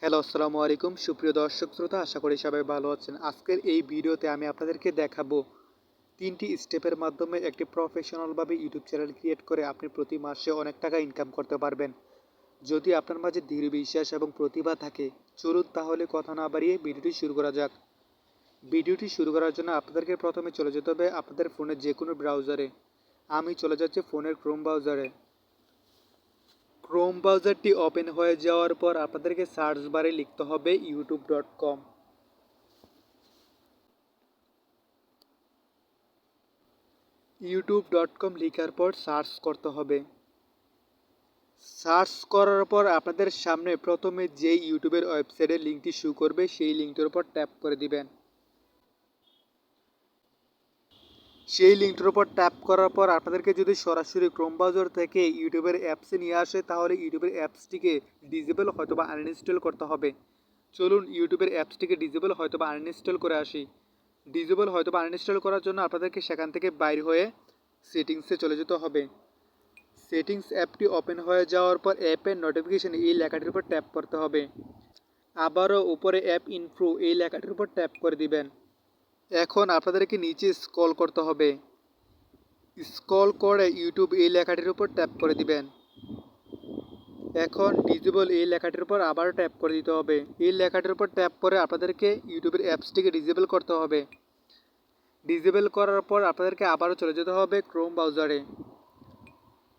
Hello, আসসালামু আলাইকুম সুপ্রিয় দর্শক শ্রোতা, আশা করি সবাই ভালো আছেন। আজকের এই ভিডিওতে আমি আপনাদেরকে দেখাবো ৩টি স্টেপের মাধ্যমে একটি প্রফেশনালভাবে ইউটিউব চ্যানেল ক্রিয়েট করে আপনি প্রতি মাসে অনেক টাকা ইনকাম করতে পারবেন। যদি আপনার মাঝে দৃঢ় বিশ্বাস এবং প্রতিভা থাকে, চলুন তাহলে কথা না বাড়িয়ে ভিডিওটি শুরু করা যাক। ভিডিওটি শুরু করার জন্য আপনাদেরকে প্রথমে চলে যেতে হবে আপনাদের ফোনের যে কোনো ব্রাউজারে। আমি চলে যাচ্ছি ফোনের ক্রোম ব্রাউজারে। ক্রোম ব্রাউজারটি ওপেন হয়ে যাওয়ার পর আপনাদেরকে সার্চ বারে লিখতে হবে youtube.com। youtube.com লেখার পর সার্চ করতে হবে। সার্চ করার পর আপনাদের সামনে প্রথমে যে ইউটিউবের ওয়েবসাইটের লিঙ্কটি শো করবে সেই লিঙ্কটির উপর ট্যাপ করে দিবেন। সেই লিঙ্কটির উপর ট্যাপ করার পর আপনাদেরকে যদি সরাসরি ক্রোম ব্রাউজার থেকে ইউটিউবের অ্যাপসে নিয়ে আসে, তাহলে ইউটিউবের অ্যাপসটিকে ডিসেবল হয়তোবা আনইনস্টল করতে হবে। চলুন ইউটিউবের অ্যাপসটিকে ডিসেবল হয়তোবা আনইনস্টল করে আসি। ডিসেবল হয়তোবা আনইনস্টল করার জন্য আপনাদেরকে সেখান থেকে বাইর হয়ে সেটিংসে চলে যেতে হবে। সেটিংস অ্যাপটি ওপেন হয়ে যাওয়ার পর অ্যাপের নোটিফিকেশন এই লেখাটির উপর ট্যাপ করতে হবে। আবারও উপরে অ্যাপ ইনফো এই লেখাটির উপর ট্যাপ করে দিবেন। এখন আপনাদেরকে নিচে স্ক্রল করতে হবে। স্ক্রল করে ইউটিউব এই লেখাটির উপর ট্যাপ করে দিবেন। এখন ডিসেবল এই লেখাটির উপর আবারও ট্যাপ করে দিতে হবে। এই লেখাটির উপর ট্যাপ করে আপনাদেরকে ইউটিউবের অ্যাপসটিকে ডিসেবল করতে হবে। ডিসেবল করার পর আপনাদেরকে আবারও চলে যেতে হবে ক্রোম ব্রাউজারে।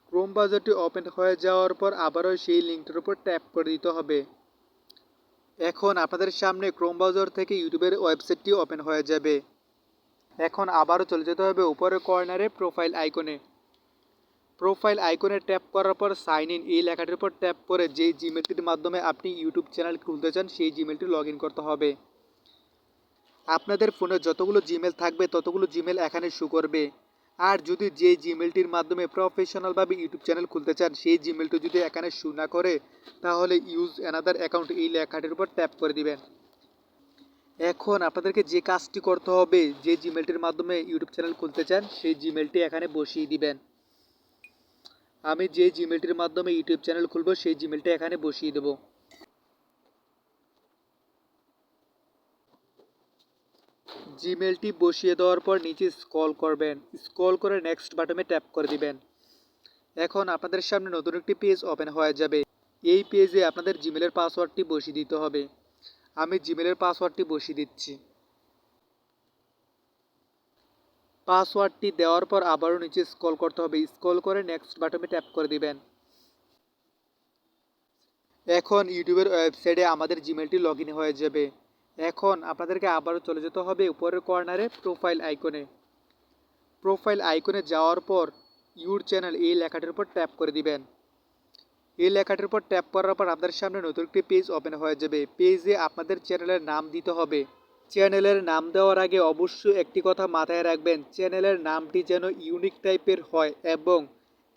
ক্রোম ব্রাউজারটি ওপেন হয়ে যাওয়ার পর আবারও সেই লিঙ্কটির উপর ট্যাপ করে দিতে হবে। এখন আপনাদের সামনে ক্রোম ব্রাউজার থেকে ইউটিউবের ওয়েবসাইটটি ওপেন হয়ে যাবে। এখন আবারও চলে যেতে হবে উপরের কর্নারে প্রোফাইল আইকনে। প্রোফাইল আইকনে ট্যাপ করার পর সাইন ইন এই লেখাটির উপর ট্যাপ করে যেই জিমেলটির মাধ্যমে আপনি ইউটিউব চ্যানেল খুলতে চান সেই জিমেলটি লগ ইন করতে হবে। আপনাদের ফোনে যতগুলো জিমেল থাকবে ততগুলো জিমেল এখানে শো করবে। আর যদি যে জিমেলটির মাধ্যমে প্রফেশনালভাবে ইউটিউব চ্যানেল খুলতে চান সেই জিমেলটি যদি এখানে শো না করে, তাহলে ইউজ অ্যানাদার অ্যাকাউন্ট এই লেখাটির উপর ট্যাপ করে দিবেন। এখন আপনাদেরকে যে কাজটি করতে হবে, যে জিমেলটির মাধ্যমে ইউটিউব চ্যানেল খুলতে চান সেই জিমেলটি এখানে বসিয়ে দিবেন। আমি যে জিমেলটির মাধ্যমে ইউটিউব চ্যানেল খুলব সেই জিমেলটি এখানে বসিয়ে দেব। জিমেলটি বসিয়ে দেওয়ার পর নিচে স্ক্রল করবেন। স্ক্রল করে নেক্সট বাটনে ট্যাপ করে দিবেন। এখন আপনাদের সামনে নতুন একটি পেজ ওপেন হয়ে যাবে। এই পেজে আপনাদের জিমেলের পাসওয়ার্ডটি বসিয়ে দিতে হবে। আমি জিমেলের পাসওয়ার্ডটি বসিয়ে দিচ্ছি। পাসওয়ার্ডটি দেওয়ার পর আবারও নিচে স্ক্রল করতে হবে। স্ক্রল করে নেক্সট বাটনে ট্যাপ করে দিবেন। এখন ইউটিউবের ওয়েবসাইটে আমাদের জিমেলটি লগ ইন হয়ে যাবে। এখন আপনাদেরকে আবারও চলে যেতে হবে উপরের কর্নারে প্রোফাইল আইকনে। প্রোফাইল আইকনে যাওয়ার পর ইউর চ্যানেল এই লেখাটির উপর ট্যাপ করে দিবেন। এই লেখাটির উপর ট্যাপ করার পর আপনাদের সামনে নতুন একটি পেজ ওপেন হয়ে যাবে। পেজে আপনাদের চ্যানেলের নাম দিতে হবে। চ্যানেলের নাম দেওয়ার আগে অবশ্যই একটি কথা মাথায় রাখবেন, চ্যানেলের নামটি যেন ইউনিক টাইপের হয় এবং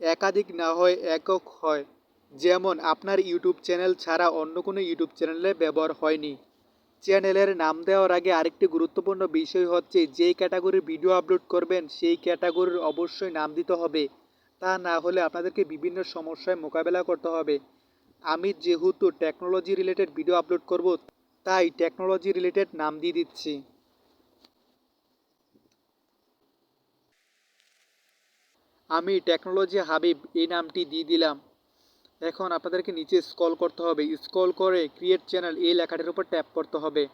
একাধিক না হয় একক হয়। যেমন আপনার ইউটিউব চ্যানেল ছাড়া অন্য কোনো ইউটিউব চ্যানেলে ব্যবহার হয়নি। চ্যানেলের নাম দেওয়ার আগে আরেকটি গুরুত্বপূর্ণ বিষয় হচ্ছে, যেই ক্যাটাগরির ভিডিও আপলোড করবেন সেই ক্যাটাগরির অবশ্যই নাম দিতে হবে। তা না হলে আপনাদেরকে বিভিন্ন সমস্যায় মোকাবেলা করতে হবে। আমি যেহেতু টেকনোলজি রিলেটেড ভিডিও আপলোড করব, তাই টেকনোলজি রিলেটেড নাম দিয়ে দিচ্ছি। আমি টেকনোলজি হাবিব এই নামটি দিয়ে দিলাম। এখন আপনাদেরকে নিচে স্ক্রল করতে হবে। স্ক্রল করে ক্রিয়েট চ্যানেল এই লেখাটির উপর ট্যাপ করতে হবে।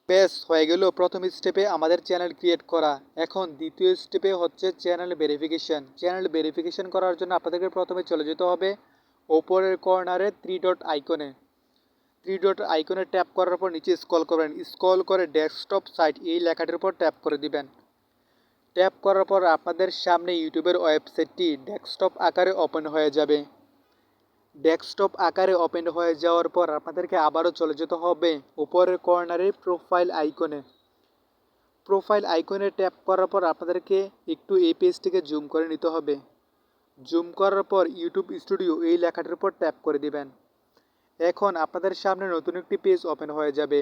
বেশ হয়ে গেল প্রথম স্টেপে আমাদের চ্যানেল ক্রিয়েট করা। এখন দ্বিতীয় স্টেপে হচ্ছে চ্যানেল ভেরিফিকেশন। চ্যানেল ভেরিফিকেশন করার জন্য আপনাদেরকে প্রথমে চলে যেতে হবে ওপরের কর্নারে থ্রি ডট আইকনে। থ্রি ডট আইকনে ট্যাপ করার পর নিচে স্ক্রল করবেন। স্ক্রল করে ডেস্কটপ সাইট এই লেখাটির উপর ট্যাপ করে দিবেন। ট্যাপ করার পর আপনাদের সামনে ইউটিউবের ওয়েবসাইটটি ডেস্কটপ আকারে ওপেন হয়ে যাবে। ডেস্কটপ আকারে ওপেন হয়ে যাওয়ার পর আপনাদেরকে আবারও চলে যেতে হবে উপরের কর্নারে প্রোফাইল আইকনে। প্রোফাইল আইকনে ট্যাপ করার পর আপনাদেরকে একটু এই পেজটিকে জুম করে নিতে হবে। জুম করার পর ইউটিউব স্টুডিও এই লেখাটির উপর ট্যাপ করে দিবেন। এখন আপনাদের সামনে নতুন একটি পেজ ওপেন হয়ে যাবে।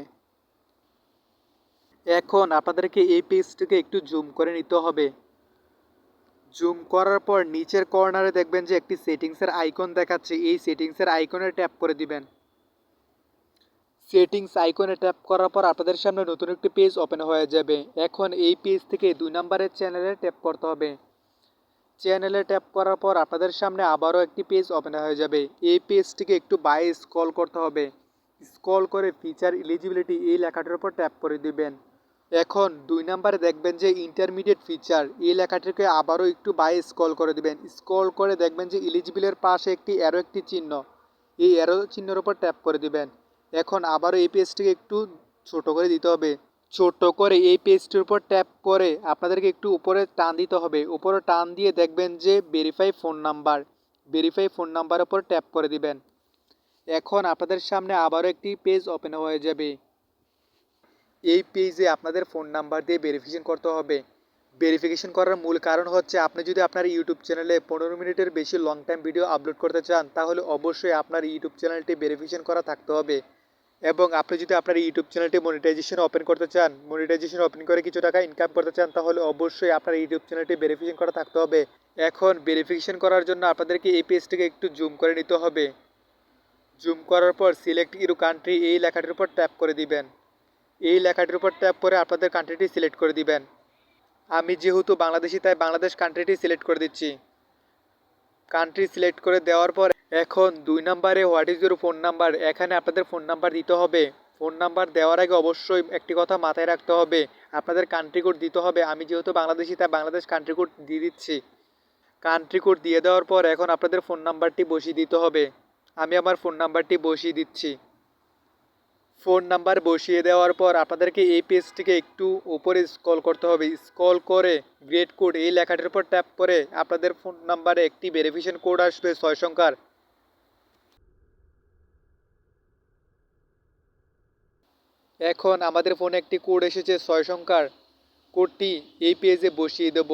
এখন আপনাদেরকে এই পেজটিকে একটু জুম করে নিতে হবে। জুম করার পর নিচের কর্নারে দেখবেন যে একটি সেটিংসের আইকন দেখাচ্ছে, এই সেটিংসের আইকনে ট্যাপ করে দিবেন। সেটিংস আইকনে ট্যাপ করার পর আপনাদের সামনে নতুন একটি পেজ ওপেন হয়ে যাবে। এখন এই পেজ থেকে 2 নম্বরের চ্যানেলে ট্যাপ করতে হবে। চ্যানেলে ট্যাপ করার পর আপনাদের সামনে আবারও একটি পেজ ওপেন হয়ে যাবে। এই পেজটিকে একটু বাইরে স্ক্রল করতে হবে। স্ক্রল করে ফিচার এলিজিবিলিটি এই লেখাটির উপর ট্যাপ করে দিবেন। এখন 2 নম্বরে দেখবেন যে ইন্টারমিডিয়েট ফিচার এই লেখাটিকে আবারও একটু বাইরে স্ক্রল করে দিবেন। স্ক্রল করে দেখবেন যে এলিজিবলের পাশে একটি চিহ্ন, এই অ্যারো চিহ্নের উপর ট্যাপ করে দিবেন। এখন আবারও এই পেজটিকে একটু ছোট করে দিতে হবে। ছোট করে এই পেজটির উপর ট্যাপ করে আপনাদেরকে একটু উপরে টান দিতে হবে। উপরে টান দিয়ে দেখবেন যে ভেরিফাই ফোন নাম্বারের উপর ট্যাপ করে দিবেন। এখন আপনাদের সামনে আবারও একটি পেজ ওপেন হয়ে যাবে। এই পেজে আপনাদের ফোন নাম্বার দিয়ে ভেরিফিকেশন করতে হবে। ভেরিফিকেশন করার মূল কারণ হচ্ছে আপনি যদি আপনার ইউটিউব চ্যানেলে 15 মিনিটের বেশি লং টাইম ভিডিও আপলোড করতে চান তাহলে অবশ্যই আপনার ইউটিউব চ্যানেলটি ভেরিফিকেশন করা থাকতে হবে। এবং আপনি যদি আপনার ইউটিউব চ্যানেলটি মনিটাইজেশন ওপেন করতে চান, মনিটাইজেশন ওপেন করে কিছু টাকা ইনকাম করতে চান তাহলে অবশ্যই আপনার ইউটিউব চ্যানেলটি ভেরিফিকেশন করা থাকতে হবে। এখন ভেরিফিকেশন করার জন্য আপনাদেরকে এই পেজটিকে একটু জুম করে নিতে হবে। জুম করার পর সিলেক্ট ইউর কান্ট্রি এই লেখাটির উপর ট্যাপ করে দিবেন। এই লেখাটির উপর ট্যাপ করে আপনাদের কান্ট্রিটি সিলেক্ট করে দিবেন। আমি যেহেতু বাংলাদেশি তাই বাংলাদেশ কান্ট্রিটি সিলেক্ট করে দিচ্ছি। কান্ট্রি সিলেক্ট করে দেওয়ার পর এখন 2 নম্বরে what is your phone number, এখানে আপনাদের ফোন নাম্বার দিতে হবে। ফোন নাম্বার দেওয়ার আগে অবশ্যই একটি কথা মাথায় রাখতে হবে, আপনাদের কান্ট্রি কোড দিতে হবে। আমি যেহেতু বাংলাদেশি তাই বাংলাদেশ কান্ট্রি কোড দিয়ে দিচ্ছি। কান্ট্রি কোড দিয়ে দেওয়ার পর এখন আপনাদের ফোন নাম্বারটি বসিয়ে দিতে হবে। আমি আমার ফোন নাম্বারটি বসিয়ে দিচ্ছি। ফোন নাম্বার বসিয়ে দেওয়ার পর আপনাদেরকে এই পেজটিকে একটু উপরে স্ক্রল করতে হবে। স্ক্রল করে গ্রেড কোড এই লেখাটির উপর ট্যাপ করে আপনাদের ফোন নাম্বারে একটি ভেরিফিকেশন কোড আসবে 6 সংখ্যার। এখন আমাদের ফোনে একটি কোড এসেছে 6 সংখ্যার। কোডটি এই পেজে বসিয়ে দেব।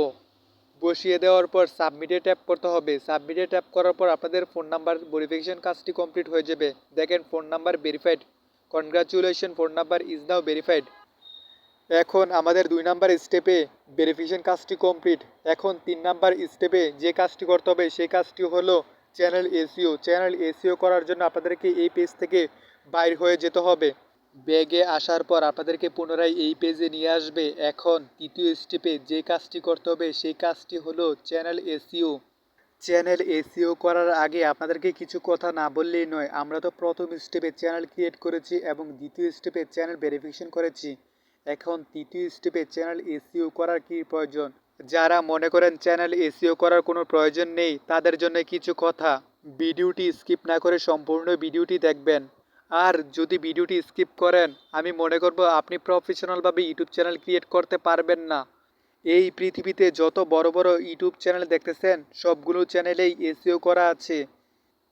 বসিয়ে দেওয়ার পর সাবমিটে ট্যাপ করতে হবে। সাবমিটে ট্যাপ করার পর আপনাদের ফোন নাম্বার ভেরিফিকেশন কাজটি কমপ্লিট হয়ে যাবে। দেখেন phone number verified. Congratulation, phone number is now verified. এখন আমাদের 2 নাম্বার স্টেপে ভেরিফিকেশন কাজটি কমপ্লিট। এখন 3 নাম্বার স্টেপে যে কাজটি করতে হবে সেই কাজটি হলো চ্যানেল এসইও। চ্যানেল এসইও করার জন্য আপনাদেরকে এই পেজ থেকে বাইর হয়ে যেতে হবে। ব্যাগে আসার পর আপনাদেরকে পুনরায় এই পেজে নিয়ে আসবে। এখন তৃতীয় স্টেপে যে কাজটি করতে হবে সেই কাজটি হলো চ্যানেল এসইও। চ্যানেল এসইও করার আগে আপনাদেরকে কিছু কথা না বললেই নয়। আমরা তো প্রথম স্টেপে চ্যানেল ক্রিয়েট করেছি এবং দ্বিতীয় স্টেপে চ্যানেল ভেরিফিকেশন করেছি। এখন তৃতীয় স্টেপে চ্যানেল এসইও করার কি প্রয়োজন? যারা মনে করেন চ্যানেল এসইও করার কোনো প্রয়োজন নেই তাদের জন্য কিছু কথা। ভিডিওটি স্কিপ না করে সম্পূর্ণ ভিডিওটি দেখবেন। আর যদি ভিডিওটি স্কিপ করেন আমি মনে করব আপনি প্রফেশনালভাবে ইউটিউব চ্যানেল ক্রিয়েট করতে পারবেন না। এই পৃথিবীতে যত বড় বড় ইউটিউব চ্যানেল দেখতেছেন সবগুলো চ্যানেলেই এসইও করা আছে।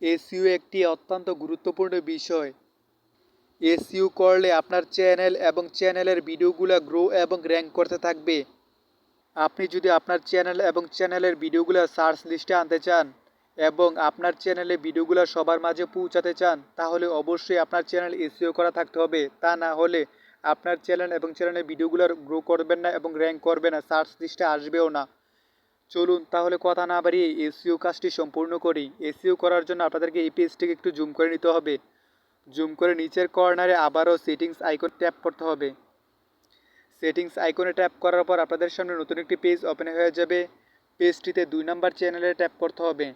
এসইও একটি অত্যন্ত গুরুত্বপূর্ণ বিষয়। এসইও করলে আপনার চ্যানেল এবং চ্যানেলের ভিডিওগুলো গ্রো এবং র্যাঙ্ক করতে থাকবে। আপনি যদি আপনার চ্যানেল এবং চ্যানেলের ভিডিওগুলো সার্চ লিস্টে আনতে চান এবং আপনার চ্যানেলে ভিডিওগুলো সবার মাঝে পৌঁছাতে চান তাহলে অবশ্যই আপনার চ্যানেল এসইও করা থাকতে হবে। তা না হলে আপনার চ্যানেল এবং চ্যানেলের ভিডিওগুলো গ্রো করবেন না এবং র্যাঙ্ক করবে না, সার্চ লিস্টে আসবেও না। চলুন তাহলে কথা না বাড়িয়ে এসইও কাজটি সম্পূর্ণ করি। এসইও করার জন্য আপনাদেরকে এই পেজটিকে একটু জুম করে নিতে হবে। জুম করে নিচের কর্নারে আবারও সেটিংস আইকন ট্যাপ করতে হবে। সেটিংস আইকনে ট্যাপ করার পর আপনাদের সামনে নতুন একটি পেজ ওপেন হয়ে যাবে। পেজটিতে 2 নাম্বার চ্যানেলে ট্যাপ করতে হবে।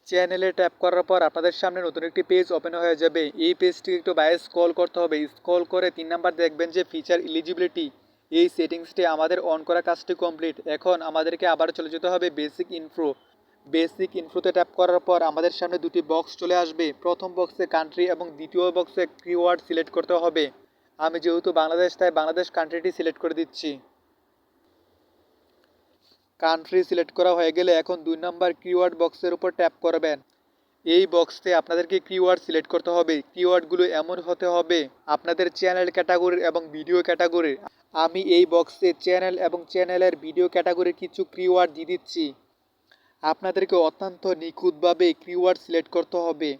চ্যানেলে ট্যাপ করার পর আপনাদের সামনে নতুন একটি পেজ ওপেন হয়ে যাবে। এই পেজটি একটু বাইরে স্ক্রল করতে হবে। স্ক্রল করে 3 নাম্বার দেখবেন যে ফিচার এলিজিবিলিটি, এই সেটিংসটি আমাদের অন করা কাজটি কমপ্লিট। এখন আমাদেরকে আবার চলে যেতে হবে বেসিক ইনফো। বেসিক ইনফোতে ট্যাপ করার পর আমাদের সামনে দুটি বক্স চলে আসবে। প্রথম বক্সে কান্ট্রি এবং দ্বিতীয় বক্সে কিওয়ার্ড সিলেক্ট করতে হবে। আমি যেহেতু বাংলাদেশ তাই বাংলাদেশ কান্ট্রিটি সিলেক্ট করে দিচ্ছি। কান্ট্রি সিলেক্ট করা হয়ে গেলে এখন 2 নাম্বার কিওয়ার্ড বক্সের উপর ট্যাপ করবেন। এই বক্সে আপনাদেরকে কিওয়ার্ড সিলেক্ট করতে হবে। কিওয়ার্ডগুলো এমন হতে হবে আপনাদের চ্যানেল ক্যাটাগরির এবং ভিডিও ক্যাটাগরির। আমি এই বক্সে চ্যানেল এবং চ্যানেলের ভিডিও ক্যাটাগরির কিছু কিওয়ার্ড দিয়ে দিচ্ছি। আপনাদেরকে অত্যন্ত নিখুঁতভাবে কিওয়ার্ড সিলেক্ট করতে হবে।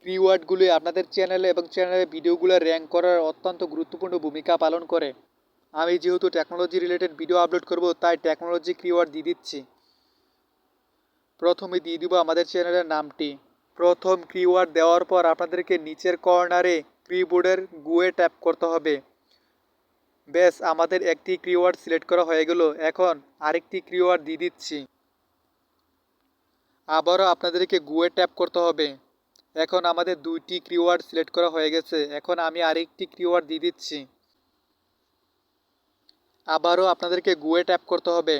কিওয়ার্ডগুলি আপনাদের চ্যানেল এবং চ্যানেলের ভিডিওগুলো র্যাঙ্ক করার অত্যন্ত গুরুত্বপূর্ণ ভূমিকা পালন করে। আমি যেহেতু টেকনোলজি রিলেটেড ভিডিও আপলোড করব তাই টেকনোলজি কিওয়ার্ড দিয়ে দিচ্ছি। প্রথমে দিয়ে দিব আমাদের চ্যানেলের নামটি। প্রথম কিওয়ার্ড দেওয়ার পর আপনাদেরকে নিচের কর্নারে কিবোর্ডের গুয়ে ট্যাপ করতে হবে। ব্যাস আমাদের একটি কিওয়ার্ড সিলেক্ট করা হয়ে গেল। এখন আরেকটি কিওয়ার্ড দিয়ে দিচ্ছি। আবারও আপনাদেরকে গুয়ে ট্যাপ করতে হবে। এখন আমাদের দুইটি কিওয়ার্ড সিলেক্ট করা হয়ে গেছে। এখন আমি আরেকটি কিওয়ার্ড দিয়ে দিচ্ছি। আবারও আপনাদেরকে গুয়ে ট্যাপ করতে হবে।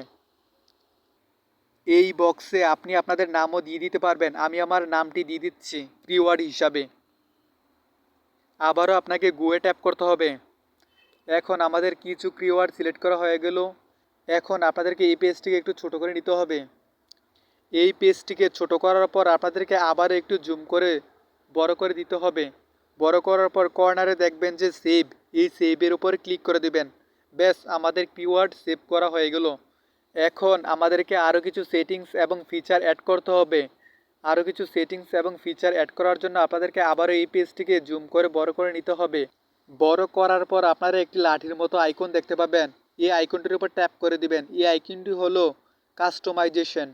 এই বক্সে আপনি আপনাদের নামও দিয়ে দিতে পারবেন। আমি আমার নামটি দিয়ে দিচ্ছি কিওয়ার্ড হিসাবে। আবারও আপনাকে গুয়ে ট্যাপ করতে হবে। এখন আমাদের কিছু কিওয়ার্ড সিলেক্ট করা হয়ে গেল। এখন আপনাদেরকে এই পেজটিকে একটু ছোট করে নিতে হবে। এই পেজটিকে ছোট করার পর আপনাদেরকে আবার একটু জুম করে বড় করে দিতে হবে। বড় করার পর কর্নারে দেখবেন যে সেভ, এই সেভের উপর ক্লিক করে দিবেন। ব্যাস আমাদের কিওয়ার্ড সেভ করা হয়ে গেল। এখন আমাদেরকে আরও কিছু সেটিংস এবং ফিচার অ্যাড করতে হবে। আরও কিছু সেটিংস এবং ফিচার অ্যাড করার জন্য আপনাদেরকে আবারও এই পেজটিকে জুম করে বড় করে নিতে হবে। বড় করার পর আপনারা একটি লাঠির মতো আইকন দেখতে পাবেন। এই আইকনটির উপর ট্যাপ করে দিবেন। এই আইকনটি হলো কাস্টমাইজেশন।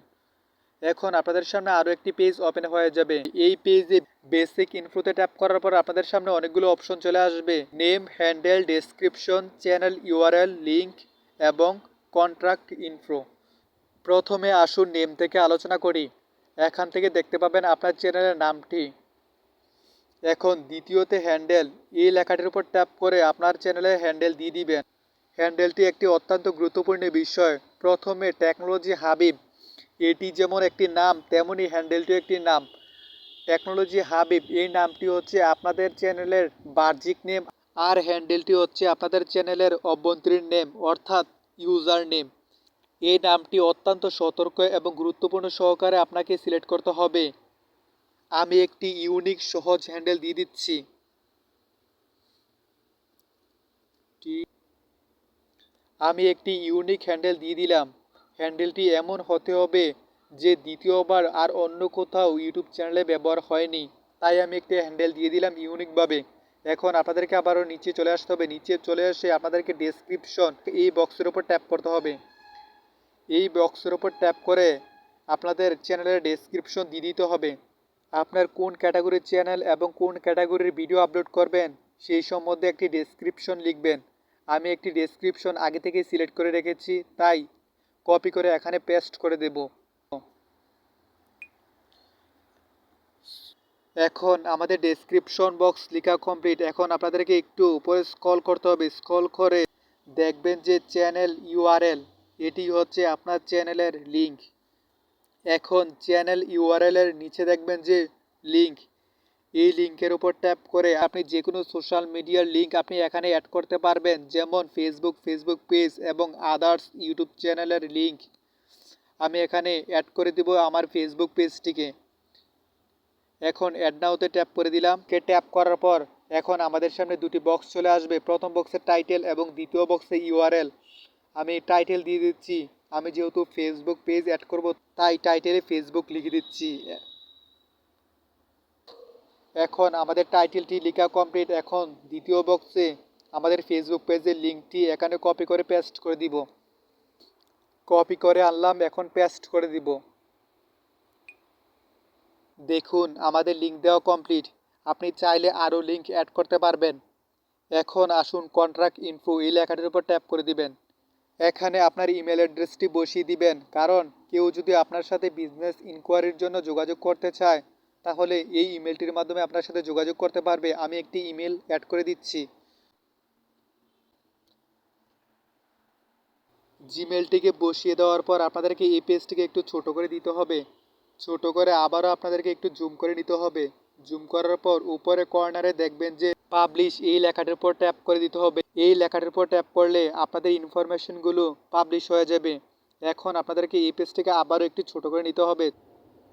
এখন আপনাদের সামনে আরও একটি পেজ ওপেন হয়ে যাবে। এই পেজে বেসিক ইনফোতে ট্যাপ করার পর আপনাদের সামনে অনেকগুলো অপশন চলে আসবে। Name, handle, description, channel URL, link এবং কন্ট্রাক্ট ইনফো। প্রথমে আসুন নেম থেকে আলোচনা করি। এখান থেকে দেখতে পাবেন আপনার চ্যানেলের নামটি। এখন দ্বিতীয়তে হ্যান্ডেল, এই লেখাটির উপর ট্যাপ করে আপনার চ্যানেলের হ্যান্ডেল দিয়ে দিবেন। হ্যান্ডেলটি একটি অত্যন্ত গুরুত্বপূর্ণ বিষয়। প্রথমে টেকনোলজি হাবিব, এটি যেমন একটি নাম তেমনি হ্যান্ডেলটি একটি নাম। টেকনোলজি হাবিব এই নামটি হচ্ছে আপনাদের চ্যানেলের বাহ্যিক নেম, আর হ্যান্ডেলটি হচ্ছে আপনাদের চ্যানেলের অভ্যন্তরীণ নেম অর্থাৎ ইউজার নেম। এই নামটি অত্যন্ত সতর্ক এবং গুরুত্বপূর্ণ সহকারে আপনাকে সিলেক্ট করতে হবে। আমি একটি ইউনিক সহজ হ্যান্ডেল দিয়ে দিচ্ছি। আমি একটি ইউনিক হ্যান্ডেল দিয়ে দিলাম। হ্যান্ডেলটি এমন হতে হবে যে দ্বিতীয়বার আর অন্য কোথাও ইউটিউব চ্যানেলে ব্যবহার হয়নি। তাই আমি একটি হ্যান্ডেল দিয়ে দিলাম ইউনিকভাবে। এখন আপনাদেরকে আবারও নিচে চলে আসতে হবে। নিচে চলে এসে আপনাদেরকে ডেসক্রিপশন এই বক্সের উপর ট্যাপ করতে হবে। এই বক্সের উপর ট্যাপ করে আপনাদের চ্যানেলের ডেসক্রিপশন দিয়ে দিতে হবে। আপনার কোন ক্যাটাগরির চ্যানেল এবং কোন ক্যাটাগরির ভিডিও আপলোড করবেন সেই সম্বন্ধে একটি ডেসক্রিপশন লিখবেন। আমি একটি ডেসক্রিপশন আগে থেকেই সিলেক্ট করে রেখেছি, তাই কপি করে এখানে পেস্ট করে দেব। এখন আমাদের ডেসক্রিপশন বক্স লেখা কমপ্লিট। এখন আপনাদেরকে একটু উপরে স্ক্রল করতে হবে। স্ক্রল করে দেখবেন যে চ্যানেল ইউআরএল, এটি হচ্ছে আপনার চ্যানেলের লিঙ্ক। এখন চ্যানেল ইউআরএল এর নিচে দেখবেন যে লিঙ্ক, এই লিঙ্কের উপর ট্যাপ করে আপনি যে কোনো সোশ্যাল মিডিয়ার লিঙ্ক আপনি এখানে অ্যাড করতে পারবেন, যেমন ফেসবুক পেজ এবং আদার্স ইউটিউব চ্যানেলের লিঙ্ক। আমি এখানে অ্যাড করে দিব আমার ফেসবুক পেজটিকে। এখন অ্যাড নাওতে ট্যাপ করে দিলাম। ট্যাপ করার পর এখন আমাদের সামনে দুটি বক্স চলে আসবে। প্রথম বক্সে টাইটেল এবং দ্বিতীয় বক্সে ইউআরএল। আমি টাইটেল দিয়ে দিচ্ছি। আমি যেহেতু ফেসবুক পেজ অ্যাড করব তাই টাইটেলে ফেসবুক লিখে দিচ্ছি। এখন আমাদের টাইটেলটি লেখা কমপ্লিট। এখন দ্বিতীয় বক্সে আমাদের ফেসবুক পেজের লিঙ্কটি এখানে কপি করে পেস্ট করে দিব। কপি করে আনলাম, এখন পেস্ট করে দিব। দেখুন আমাদের লিঙ্ক দেওয়া কমপ্লিট। আপনি চাইলে আরও লিঙ্ক অ্যাড করতে পারবেন। এখন আসুন কন্ট্রাক্ট ইনফো এই লেখাটির উপর ট্যাপ করে দিবেন। এখানে আপনার ইমেল অ্যাড্রেসটি বসিয়ে দিবেন, কারণ কেউ যদি আপনার সাথে বিজনেস ইনকোয়ারির জন্য যোগাযোগ করতে চায় তাহলে এই ইমেলটির মাধ্যমে আপনার সাথে যোগাযোগ করতে পারবে। আমি একটি ইমেল অ্যাড করে দিচ্ছি। জিমেলটিকে বসিয়ে দেওয়ার পর আপনাদেরকে এই পেজটিকে একটু ছোট করে দিতে হবে। ছোট করে আবারও আপনাদেরকে একটু জুম করে নিতে হবে। জুম করার পর উপরে কর্নারে দেখবেন যে পাবলিশ এই লেখাটির উপর ট্যাপ করে দিতে হবে। এই লেখাটির উপর ট্যাপ করলে আপনাদের ইনফরমেশনগুলো পাবলিশ হয়ে যাবে। এখন আপনাদেরকে এই পেজটিকে আবারও একটু ছোট করে নিতে হবে।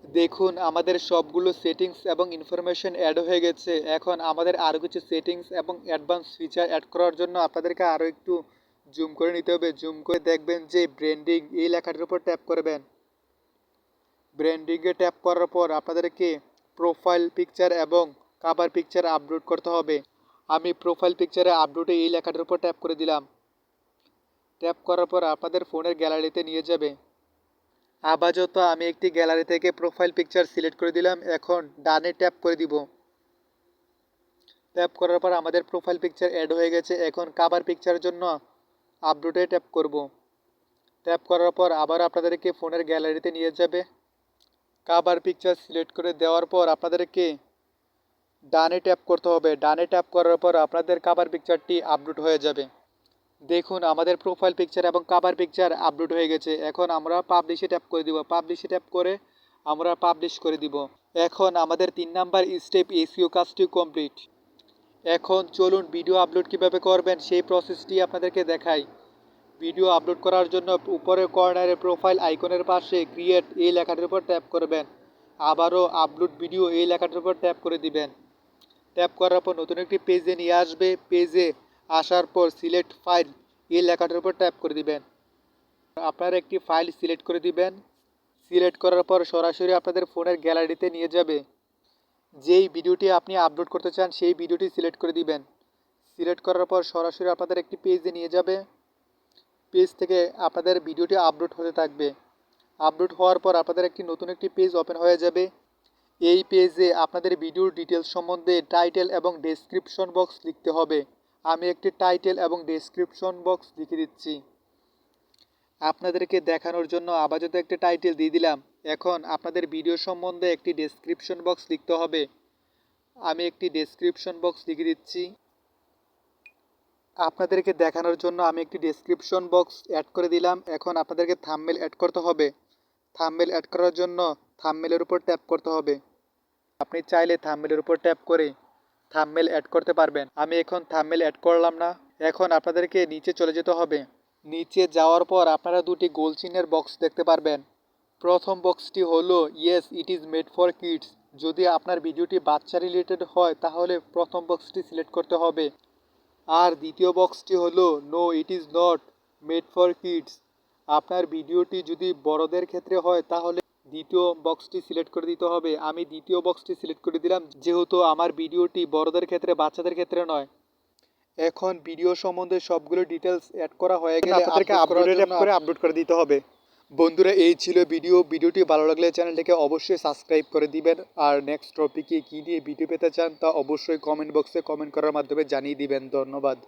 দেখুন আমাদের সবগুলো সেটিংস এবং ইনফরমেশন অ্যাড হয়ে গেছে। এখন আমাদের আরও কিছু সেটিংস এবং অ্যাডভান্স ফিচার অ্যাড করার জন্য আপনাদেরকে আরও একটু জুম করে নিতে হবে। জুম করে দেখবেন যে ব্র্যান্ডিং এই লেখাটির উপর ট্যাপ করবেন। ব্র্যান্ডিংয়ে ট্যাপ করার পর আপনাদেরকে প্রোফাইল পিকচার এবং কাভার পিকচার আপলোড করতে হবে। আমি প্রোফাইল পিকচারে আপলোডে এই লেখাটির উপর ট্যাপ করে দিলাম। ট্যাপ করার পর আপনাদের ফোনের গ্যালারিতে নিয়ে যাবে। আপাতত আমি একটি গ্যালারি থেকে প্রোফাইল পিকচার সিলেক্ট করে দিলাম। এখন ডানে ট্যাপ করে দিব। ট্যাপ করার পর আমাদের প্রোফাইল পিকচার অ্যাড হয়ে গেছে। এখন কভার পিকচারের জন্য আপলোডে ট্যাপ করব। ট্যাপ করার পর আবার আপনাদেরকে ফোনের গ্যালারিতে নিয়ে যাবে। কভার পিকচার সিলেক্ট করে দেওয়ার পর আপনাদেরকে ডানে ট্যাপ করতে হবে। ডানে ট্যাপ করার পর আপনাদের কভার পিকচারটি আপলোড হয়ে যাবে। দেখুন আমাদের প্রোফাইল পিকচার এবং কভার পিকচার আপলোড হয়ে গেছে। এখন আমরা পাবলিশে ট্যাপ করে দিব। পাবলিশে ট্যাপ করে আমরা পাবলিশ করে দিব। এখন আমাদের 3 নাম্বার স্টেপ এসইও কাজটি কমপ্লিট। এখন চলুন ভিডিও আপলোড কিভাবে করবেন সেই প্রসেসটি আপনাদেরকে দেখাই। ভিডিও আপলোড করার জন্য উপরের কর্নারে প্রোফাইল আইকনের পাশে ক্রিয়েট এই লেখাটির উপর ট্যাপ করবেন। আবারও আপলোড ভিডিও এই লেখাটির উপর ট্যাপ করে দিবেন। ট্যাপ করার পর নতুন একটি পেজে নিয়ে আসবে। পেজে আসার পর সিলেক্ট ফাইল এই লেখাটির উপর ট্যাপ করে দিবেন। আপনারা একটি ফাইল সিলেক্ট করে দিবেন। সিলেক্ট করার পর সরাসরি আপনাদের ফোনের গ্যালারিতে নিয়ে যাবে। যেই ভিডিওটি আপনি আপলোড করতে চান সেই ভিডিওটি সিলেক্ট করে দিবেন। সিলেক্ট করার পর সরাসরি আপনাদের একটি পেজে নিয়ে যাবে। পেজ থেকে আপনাদের ভিডিওটি আপলোড হতে থাকবে। আপলোড হওয়ার পর আপনাদের নতুন একটি পেজ ওপেন হয়ে যাবে। এই পেজে আপনাদের ভিডিওর ডিটেলস সম্বন্ধে টাইটেল এবং ডেসক্রিপশন বক্স লিখতে হবে। আমি একটি টাইটেল এবং ডেসক্রিপশন বক্স লিখে দিচ্ছি। আপনাদেরকে দেখানোর জন্য আপাতত একটি টাইটেল দিয়ে দিলাম। এখন আপনাদের ভিডিও সম্বন্ধে একটি ডেসক্রিপশন বক্স লিখতে হবে। আমি একটি ডেসক্রিপশন বক্স লিখে দিচ্ছি। আপনাদেরকে দেখানোর জন্য আমি একটি ডেসক্রিপশন বক্স অ্যাড করে দিলাম। এখন আপনাদেরকে থাম্বনেল অ্যাড করতে হবে। থাম্বনেল অ্যাড করার জন্য থাম্বনেলের উপর ট্যাপ করতে হবে। আপনি চাইলে থাম্বনেলের উপর ট্যাপ করে থাম্বনেল অ্যাড করতে পারবেন। আমি এখন থাম্বনেল অ্যাড করলাম না। এখন আপনাদেরকে নিচে চলে যেতে হবে। নিচে যাওয়ার পর আপনারা দুটি গোল চিহ্নের বক্স দেখতে পারবেন। প্রথম বক্সটি হলো yes it is made for kids. যদি আপনার ভিডিওটি বাচ্চা রিলেটেড হয় তাহলে প্রথম বক্সটি সিলেক্ট করতে হবে। আর দ্বিতীয় বক্সটি হলো no it is not made for kids. আপনার ভিডিওটি যদি বড়দের ক্ষেত্রে হয় তাহলে দ্বিতীয় বক্সটি সিলেক্ট করে দিতে হবে। আমি দ্বিতীয় বক্সটি সিলেক্ট করে দিলাম যেহেতু আমার ভিডিওটি বড়দের ক্ষেত্রে বাচ্চাদের ক্ষেত্রে নয়। এখন ভিডিও সম্বন্ধে সবগুলো ডিটেলস অ্যাড করা হয়ে গেলে আপনাদেরকে আপলোডে ট্যাপ করে আপলোড করে দিতে হবে। বন্ধুরা এই ছিল ভিডিওটি ভালো লাগলে চ্যানেলটিকে অবশ্যই সাবস্ক্রাইব করে দিবেন। আর নেক্সট টপিকে কী নিয়ে ভিডিও পেতে চান তা অবশ্যই কমেন্ট বক্সে কমেন্ট করার মাধ্যমে জানিয়ে দিবেন। ধন্যবাদ।